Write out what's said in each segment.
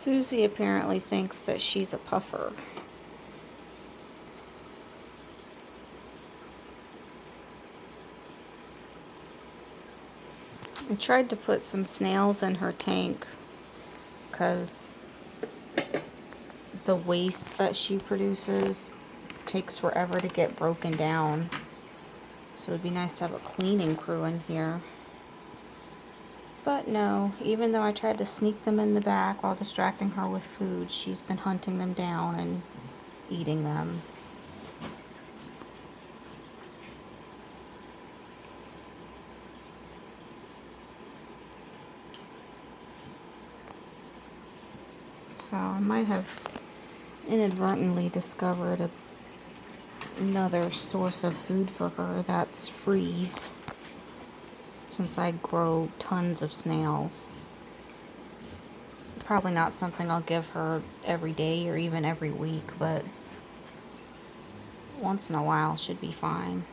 Susie apparently thinks that she's a puffer. I tried to put some snails in her tank because the waste that she produces takes forever to get broken down. So it'd be nice to have a cleaning crew in here. But no, even though I tried to sneak them in the back while distracting her with food, she's been hunting them down and eating them. So I might have inadvertently discovered another source of food for her that's free, since I grow tons of snails. Probably not something I'll give her every day or even every week, but once in a while should be fine.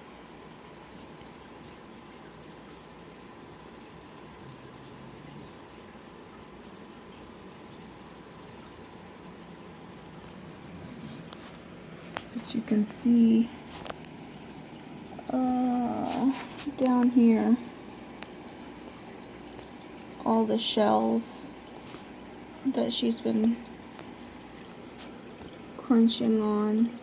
But you can see down here all the shells that she's been crunching on.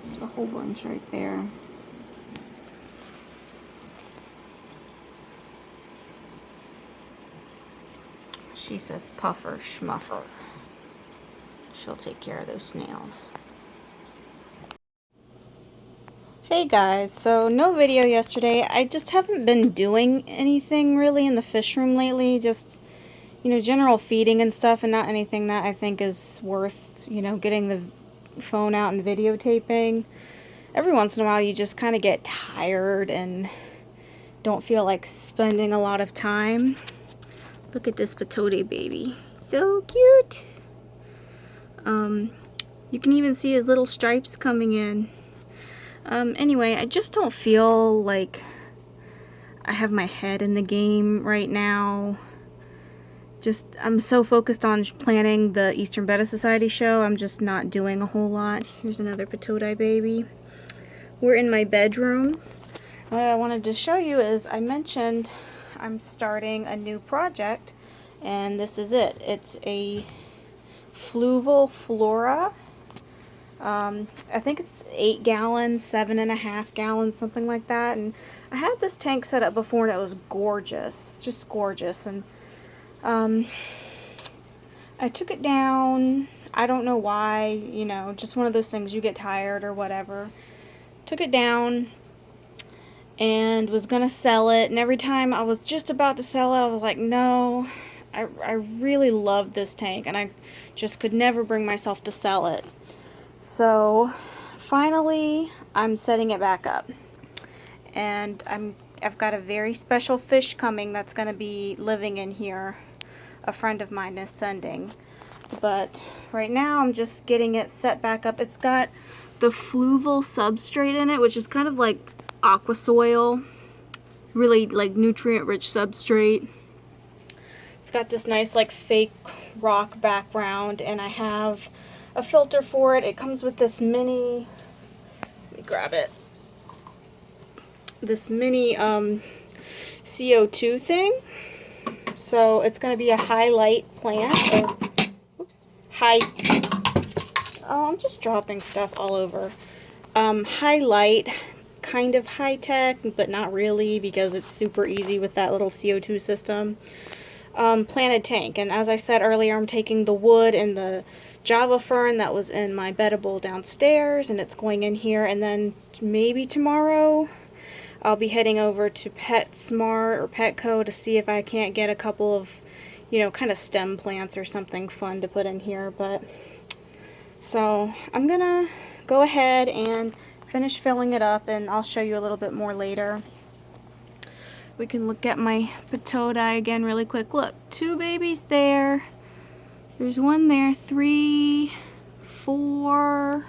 There's a whole bunch right there. She says puffer schmuffer. She'll take care of those snails. Hey guys, so no video yesterday. I just haven't been doing anything really in the fish room lately. Just, you know, general feeding and stuff, and not anything that I think is worth, you know, getting the phone out and videotaping. Every once in a while you just kind of get tired and don't feel like spending a lot of time. Look at this patoti baby. So cute. You can even see his little stripes coming in. Anyway, I just don't feel like I have my head in the game right now. I'm so focused on planning the Eastern Betta Society show, I'm just not doing a whole lot. Here's another patoti baby. We're in my bedroom. What I wanted to show you is I mentioned I'm starting a new project, and this is it. It's a fluval flora. I think it's 8 gallons, 7.5 gallons, something like that. And I had this tank set up before and it was gorgeous, just gorgeous. And I took it down. I don't know why, you know, just one of those things, you get tired or whatever. Took it down and was gonna sell it, and every time I was just about to sell it, I was like, no, I really love this tank and I just could never bring myself to sell it. So finally I'm setting it back up, and I've got a very special fish coming that's going to be living in here. A friend of mine is sending, but right now I'm just getting it set back up. It's got the fluval substrate in it, which is kind of like aqua soil, really like nutrient rich substrate. It's got this nice like fake rock background, and I have a filter for it. It comes with this mini, let me grab it, this mini CO2 thing. So it's going to be a highlight plant, or oops, oh, I'm just dropping stuff all over. Highlight, kind of high tech, but not really, because it's super easy with that little CO2 system. Planted tank, and as I said earlier, I'm taking the wood and the Java fern that was in my betta bowl downstairs, and it's going in here, and then maybe tomorrow I'll be heading over to PetSmart or Petco to see if I can't get a couple of, you know, kind of stem plants or something fun to put in here. But so I'm gonna go ahead and finish filling it up, and I'll show you a little bit more later. We can look at my patoti again really quick. Look, 2 babies there. There's 1 there, 3, 4.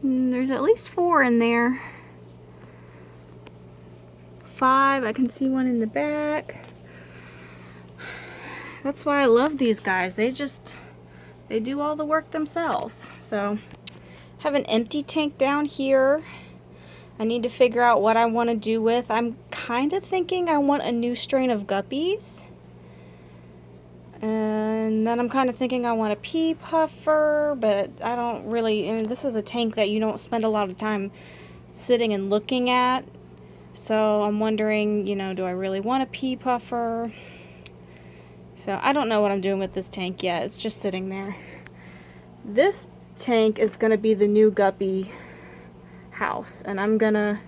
There's at least 4 in there. 5. I can see one in the back. That's why I love these guys. They do all the work themselves. So, have an empty tank down here. I need to figure out what I want to do with. I'm kind of thinking I want a new strain of guppies. And then I'm kind of thinking I want a pea puffer, but I don't really, I mean, this is a tank that you don't spend a lot of time sitting and looking at. So I'm wondering, you know, do I really want a pea puffer? So I don't know what I'm doing with this tank yet. It's just sitting there. This tank is going to be the new guppy house, and I'm going to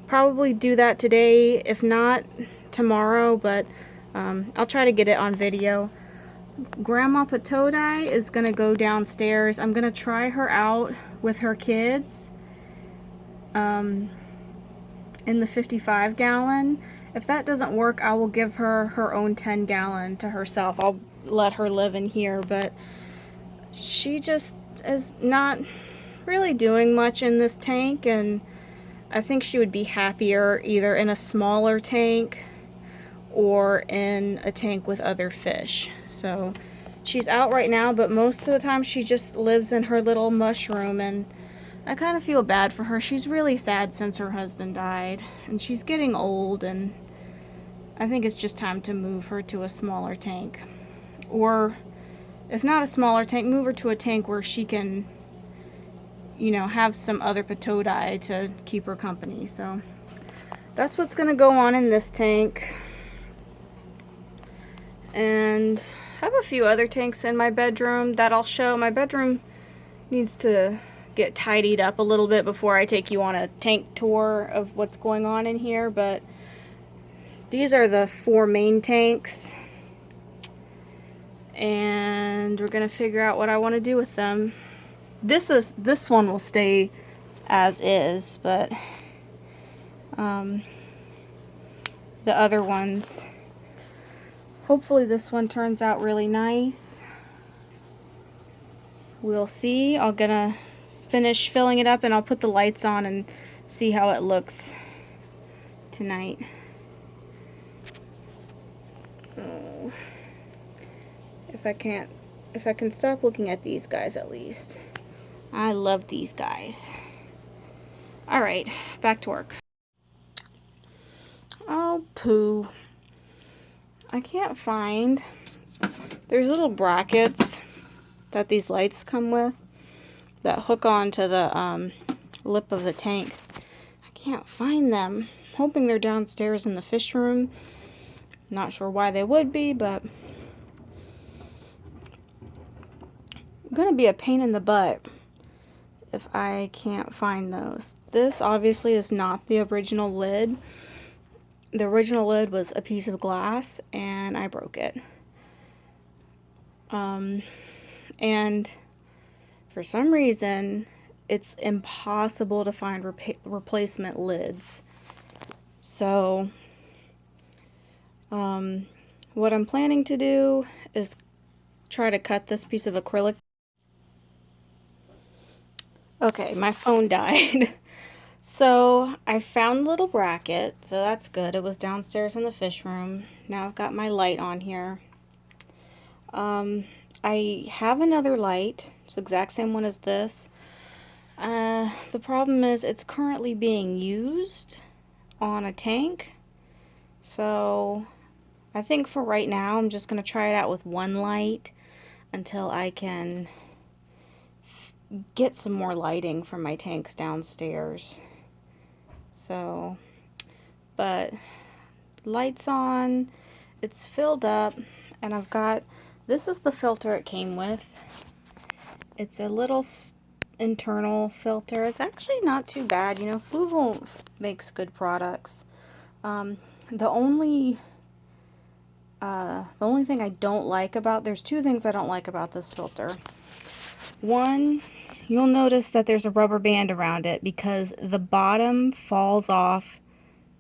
probably do that today, if not tomorrow, but I'll try to get it on video. Grandma Patoti is going to go downstairs. I'm going to try her out with her kids in the 55 gallon. If that doesn't work, I will give her her own 10 gallon to herself. I'll let her live in here, but she just is not really doing much in this tank, and I think she would be happier either in a smaller tank or in a tank with other fish. So she's out right now, but most of the time she just lives in her little mushroom, and I kind of feel bad for her. She's really sad since her husband died, and she's getting old, and I think it's just time to move her to a smaller tank. Or if not a smaller tank, move her to a tank where she can, you know, have some other patoti to keep her company. So that's what's going to go on in this tank. And I have a few other tanks in my bedroom that I'll show. My bedroom needs to get tidied up a little bit before I take you on a tank tour of what's going on in here, but these are the 4 main tanks, and we're going to figure out what I want to do with them. This one will stay as is, but the other ones, hopefully this one turns out really nice. We'll see. I'm gonna finish filling it up, and I'll put the lights on and see how it looks tonight. Oh, if I can stop looking at these guys at least. I love these guys. All right, back to work. Oh, poo. I can't find, there's little brackets that these lights come with that hook onto the lip of the tank. I can't find them. I'm hoping they're downstairs in the fish room. Not sure why they would be, but I'm gonna be a pain in the butt if I can't find those. This obviously is not the original lid. The original lid was a piece of glass, and I broke it. And for some reason, it's impossible to find replacement lids. So, what I'm planning to do is try to cut this piece of acrylic. Okay, my phone died. So I found a little bracket, so that's good. It was downstairs in the fish room. Now I've got my light on here. I have another light. It's the exact same one as this. The problem is it's currently being used on a tank. So I think for right now I'm just going to try it out with one light until I can get some more lighting from my tanks downstairs. So, but lights on, it's filled up, and I've got, this is the filter it came with. It's a little internal filter. It's actually not too bad. You know, Fluval makes good products. The only thing I don't like about, there's 2 things I don't like about this filter. One, you'll notice that there's a rubber band around it because the bottom falls off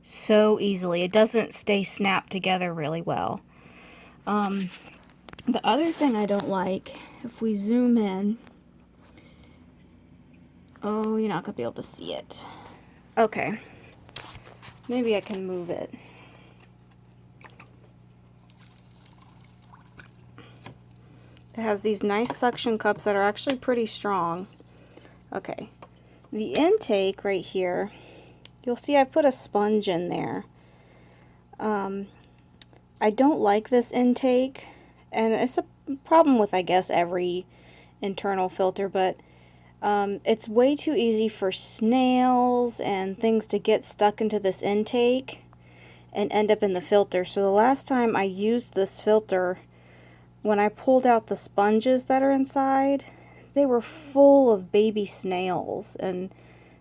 so easily. It doesn't stay snapped together really well. The other thing I don't like, if we zoom in, oh, you're not going to be able to see it. Okay. Maybe I can move it. It has these nice suction cups that are actually pretty strong. Okay, the intake right here, you'll see I put a sponge in there. I don't like this intake, and it's a problem with, I guess, every internal filter, but it's way too easy for snails and things to get stuck into this intake and end up in the filter. So the last time I used this filter, when I pulled out the sponges that are inside, they were full of baby snails, and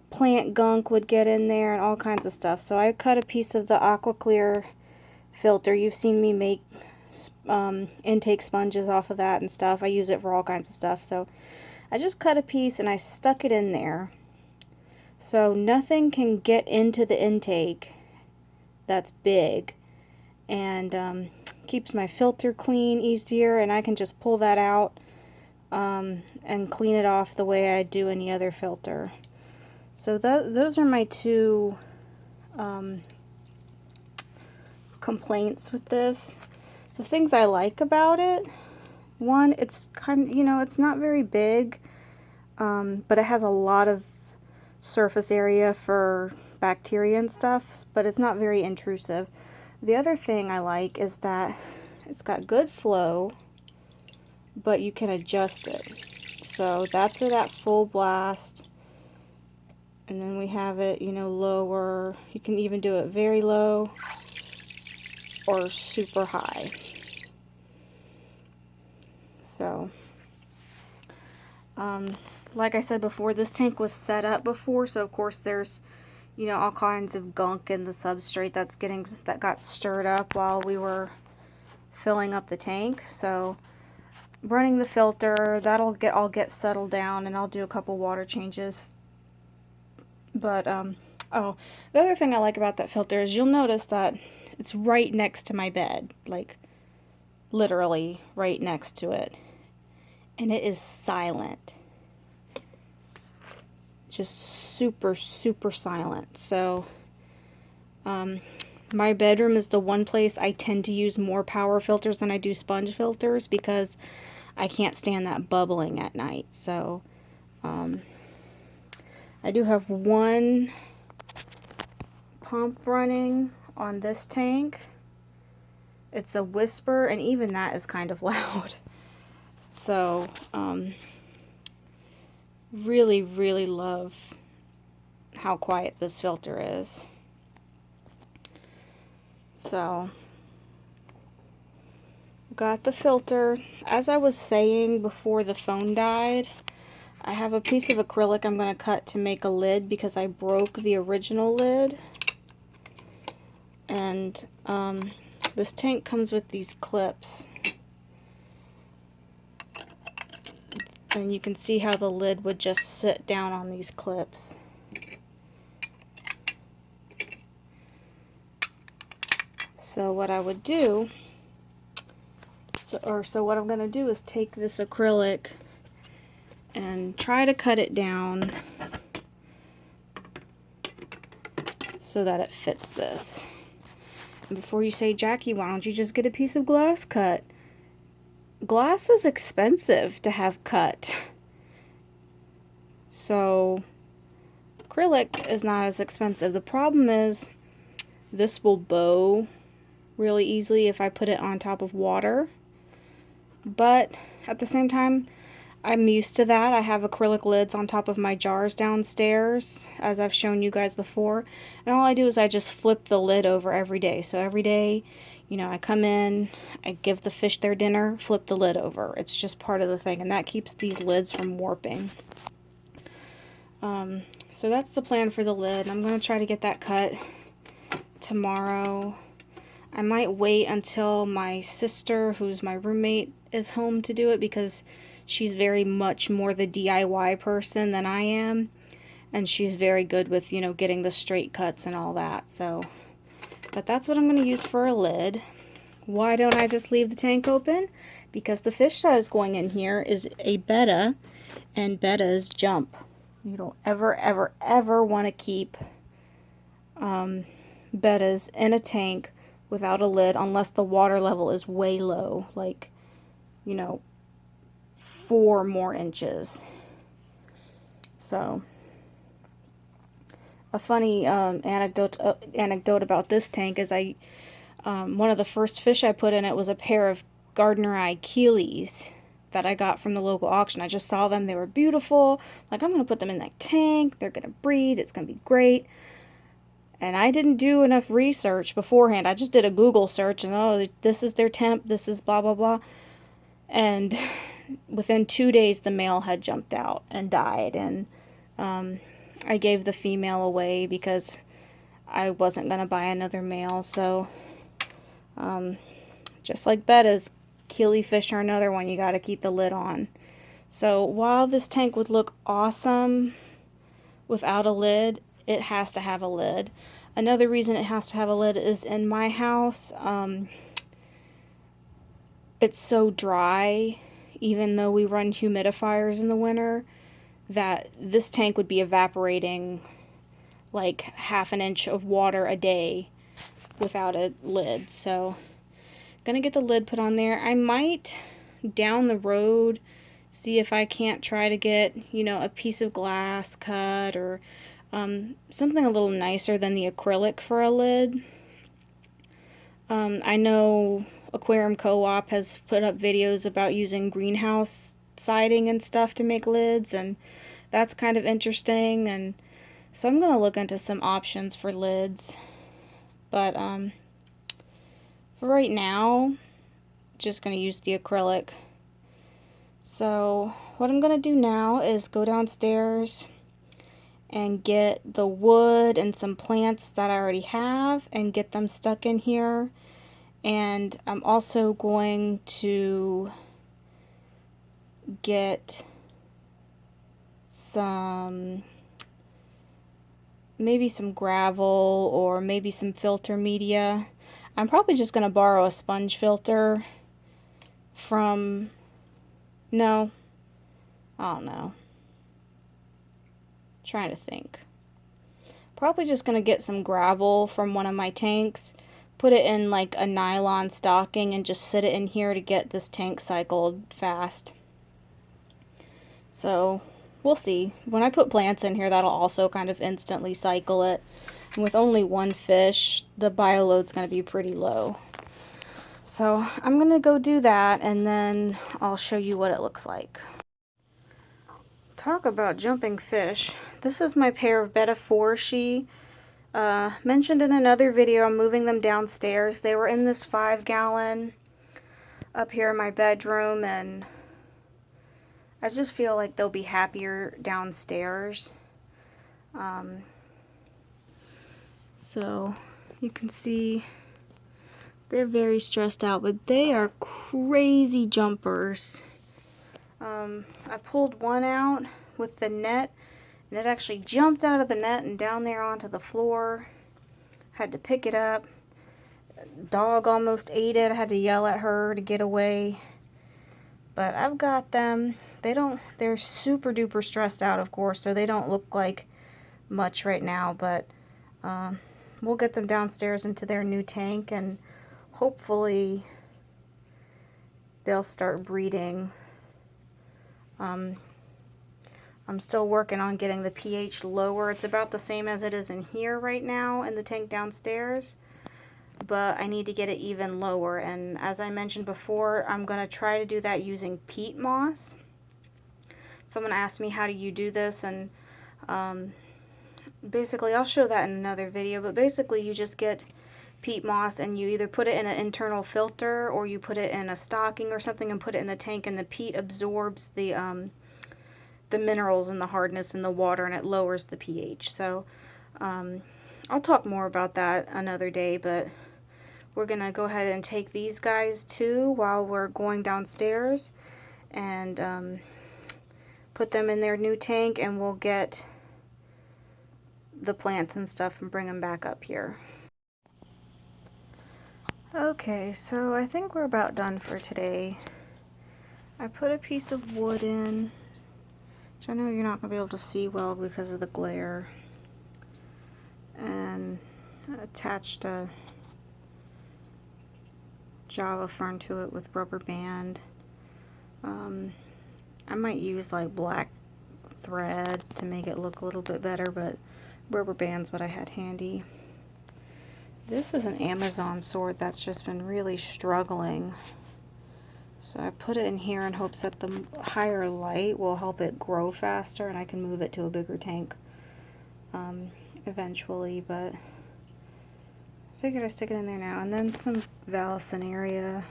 plant gunk would get in there and all kinds of stuff. So I cut a piece of the AquaClear filter. You've seen me make intake sponges off of that and stuff. I use it for all kinds of stuff. So I just cut a piece and I stuck it in there so nothing can get into the intake that's big, and keeps my filter clean easier, and I can just pull that out and clean it off the way I do any other filter. So those are my two complaints with this. The things I like about it: one, it's kind of, it's not very big, but it has a lot of surface area for bacteria and stuff, but it's not very intrusive. The other thing I like is that it's got good flow, but you can adjust it. So that's it at full blast, and then we have it, lower. You can even do it very low or super high. So like I said before, this tank was set up before, so of course there's all kinds of gunk in the substrate that got stirred up while we were filling up the tank. So running the filter, that'll all get settled down, and I'll do a couple water changes. But oh, the other thing I like about that filter is you'll notice that it's right next to my bed, like literally right next to it, and it is silent. Just super silent. So my bedroom is the one place I tend to use more power filters than I do sponge filters, because I can't stand that bubbling at night. So I do have one pump running on this tank. It's a whisper, and even that is kind of loud. So really love how quiet this filter is. So got the filter. As I was saying before the phone died, I have a piece of acrylic I'm going to cut to make a lid, because I broke the original lid. And this tank comes with these clips, and you can see how the lid would just sit down on these clips. So what I would do, so what I'm going to do is take this acrylic and try to cut it down so that it fits this. And before you say, Jackie, why don't you just get a piece of glass cut? Glass is expensive to have cut. So acrylic is not as expensive. The problem is this will bow really easily if I put it on top of water. But at the same time, I'm used to that. I have acrylic lids on top of my jars downstairs, as I've shown you guys before. And all I do is I just flip the lid over every day. So every day, I come in, I give the fish their dinner, flip the lid over. It's just part of the thing, and that keeps these lids from warping. So that's the plan for the lid. I'm going to try to get that cut tomorrow. I might wait until my sister, who's my roommate, is home to do it, because she's very much more the DIY person than I am, and she's very good with, getting the straight cuts and all that. So, but that's what I'm going to use for a lid. Why don't I just leave the tank open? Because the fish that is going in here is a betta, and bettas jump. You don't ever want to keep bettas in a tank without a lid unless the water level is way low, like, you know, 4 more inches. So, a funny anecdote about this tank is one of the first fish I put in it was a pair of Gardner Eye Keelies that I got from the local auction. I just saw them, they were beautiful. Like, I'm gonna put them in that tank, they're gonna breed, it's gonna be great. And I didn't do enough research beforehand. I just did a Google search and, oh, this is their temp, this is blah blah blah. And within 2 days the male had jumped out and died, and I gave the female away because I wasn't gonna buy another male. So just like bettas, keely fish are another one you gotta keep the lid on. So while this tank would look awesome without a lid, it has to have a lid. Another reason it has to have a lid is in my house, it's so dry, even though we run humidifiers in the winter, that this tank would be evaporating like half an inch of water a day without a lid. So gonna get the lid put on there. I might down the road see if I can't try to get, you know, a piece of glass cut or something a little nicer than the acrylic for a lid. I know Aquarium Co-op has put up videos about using greenhouse siding and stuff to make lids, and that's kind of interesting. And so I'm gonna look into some options for lids, but for right now, just gonna use the acrylic. So what I'm gonna do now is go downstairs and get the wood and some plants that I already have and get them stuck in here. And I'm also going to get maybe some gravel or maybe some filter media. I'm probably just going to borrow a sponge filter from, no, I don't know. Trying to think. Probably just going to get some gravel from one of my tanks, put it in like a nylon stocking and just sit it in here to get this tank cycled fast. So we'll see. When I put plants in here, that'll also kind of instantly cycle it. And with only one fish, the bioload's going to be pretty low. So I'm going to go do that, and then I'll show you what it looks like. Talk about jumping fish. This is my pair of betta foreschi. Mentioned in another video, I'm moving them downstairs. They were in this 5-gallon up here in my bedroom, and I just feel like they'll be happier downstairs. So you can see they're very stressed out, but they are crazy jumpers. I pulled one out with the net, and it actually jumped out of the net and down there onto the floor. Had to pick it up. Dog almost ate it. I had to yell at her to get away. But I've got them. They're super duper stressed out, of course, so they don't look like much right now, but we'll get them downstairs into their new tank, and hopefully they'll start breeding. I'm still working on getting the pH lower. It's about the same as it is in here right now in the tank downstairs, but I need to get it even lower. And as I mentioned before, I'm going to try to do that using peat moss. Someone asked me, how do you do this? And basically, I'll show that in another video, but basically you just get peat moss and you either put it in an internal filter or you put it in a stocking or something and put it in the tank, and the peat absorbs the minerals and the hardness in the water, and it lowers the pH. So I'll talk more about that another day, but we're gonna go ahead and take these guys too while we're going downstairs and put them in their new tank, and we'll get the plants and stuff and bring them back up here. Okay, so I think we're about done for today. I put a piece of wood in, which I know you're not going to be able to see well because of the glare. And attached a Java fern to it with rubber band. I might use like black thread to make it look a little bit better, but rubber band's what I had handy. This is an Amazon sword that's just been really struggling. So I put it in here in hopes that the higher light will help it grow faster and I can move it to a bigger tank eventually, but I figured I'd stick it in there now. And then some Vallisneria,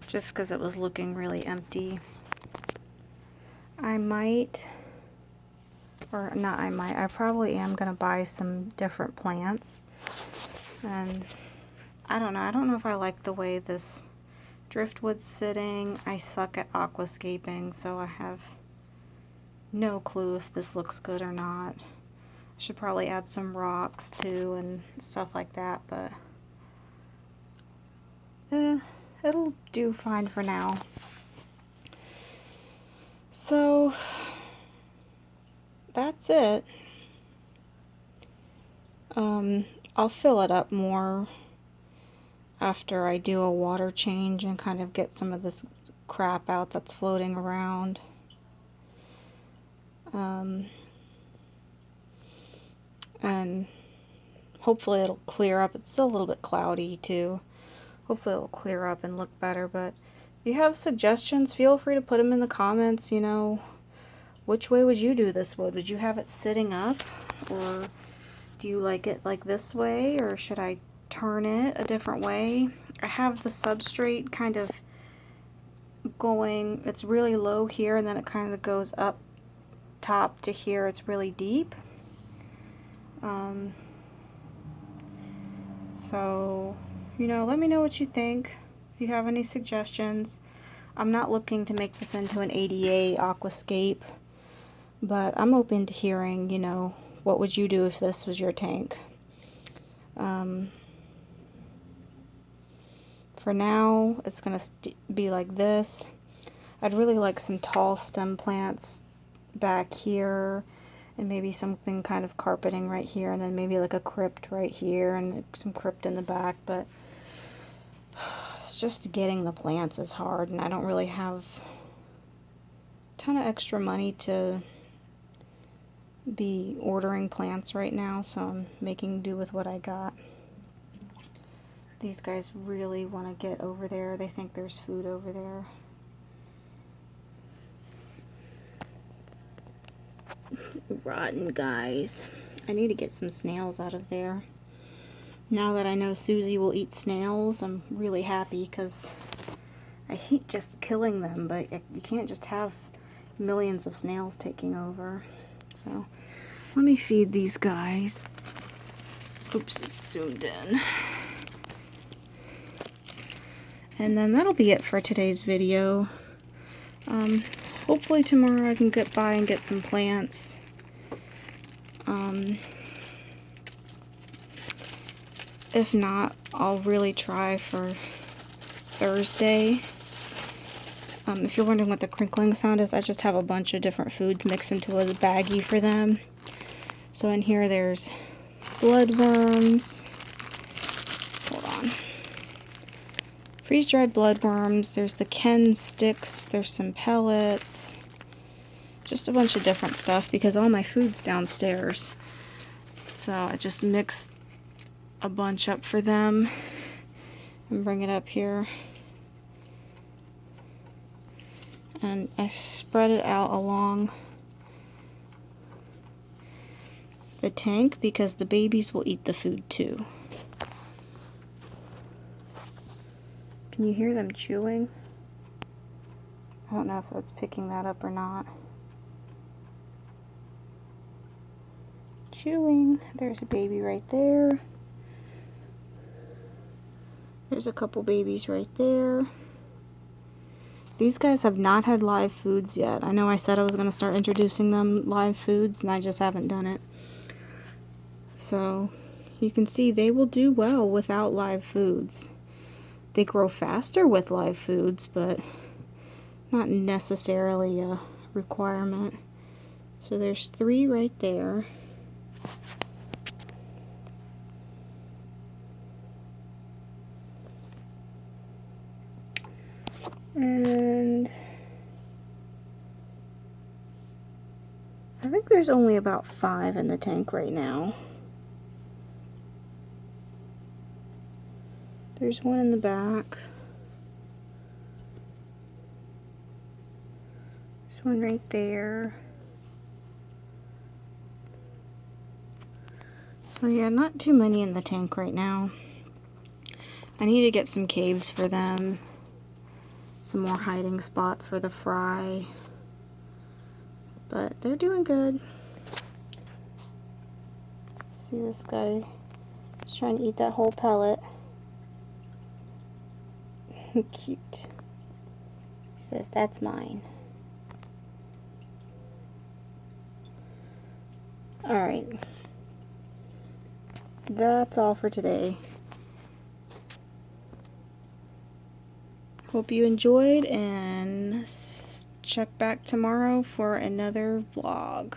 just because it was looking really empty. I might, or not I might, I probably am going to buy some different plants. And I don't know if I like the way this driftwood's sitting. I suck at aquascaping, so I have no clue if this looks good or not. I should probably add some rocks too and stuff like that, but it'll do fine for now. So that's it. I'll fill it up more after I do a water change and kind of get some of this crap out that's floating around. And hopefully it'll clear up. It's still a little bit cloudy too. Hopefully it'll clear up and look better, but if you have suggestions, feel free to put them in the comments. You know, which way would you do this wood? Would you have it sitting up, or do you like it like this way, or should I turn it a different way? I have the substrate kind of going, it's really low here and then it kind of goes up top to here. It's really deep. So, you know, let me know what you think. If you have any suggestions. I'm not looking to make this into an ADA aquascape, but I'm open to hearing, you know, what would you do if this was your tank? For now, it's going to be like this. I'd really like some tall stem plants back here, and maybe something kind of carpeting right here, and then maybe like a crypt right here, and some crypt in the back, but it's just getting the plants is hard, and I don't really have a ton of extra money to be ordering plants right now, so I'm making do with what I got. These guys really want to get over there. They think there's food over there. Rotten guys. I need to get some snails out of there. Now that I know Susie will eat snails, I'm really happy because I hate just killing them, but you can't just have millions of snails taking over. So let me feed these guys. Oops, it's zoomed in. And then that'll be it for today's video. Hopefully tomorrow I can get by and get some plants. If not, I'll really try for Thursday. If you're wondering what the crinkling sound is, I just have a bunch of different foods mixed into a baggie for them. So in here there's bloodworms. Hold on. Freeze-dried bloodworms. There's the Ken sticks. There's some pellets. Just a bunch of different stuff because all my food's downstairs. So I just mixed a bunch up for them and bring it up here. And I spread it out along the tank because the babies will eat the food too. Can you hear them chewing? I don't know if that's picking that up or not. Chewing. There's a baby right there. There's a couple babies right there. These guys have not had live foods yet. I know I said I was going to start introducing them live foods, and I just haven't done it. So, you can see they will do well without live foods. They grow faster with live foods, but not necessarily a requirement. So there's 3 right there. And I think there's only about 5 in the tank right now. There's one in the back. There's one right there. So yeah, not too many in the tank right now. I need to get some caves for them. Some more hiding spots for the fry. But they're doing good. See this guy? He's trying to eat that whole pellet. Cute. He says, "That's mine." Alright. That's all for today. Hope you enjoyed, and check back tomorrow for another vlog.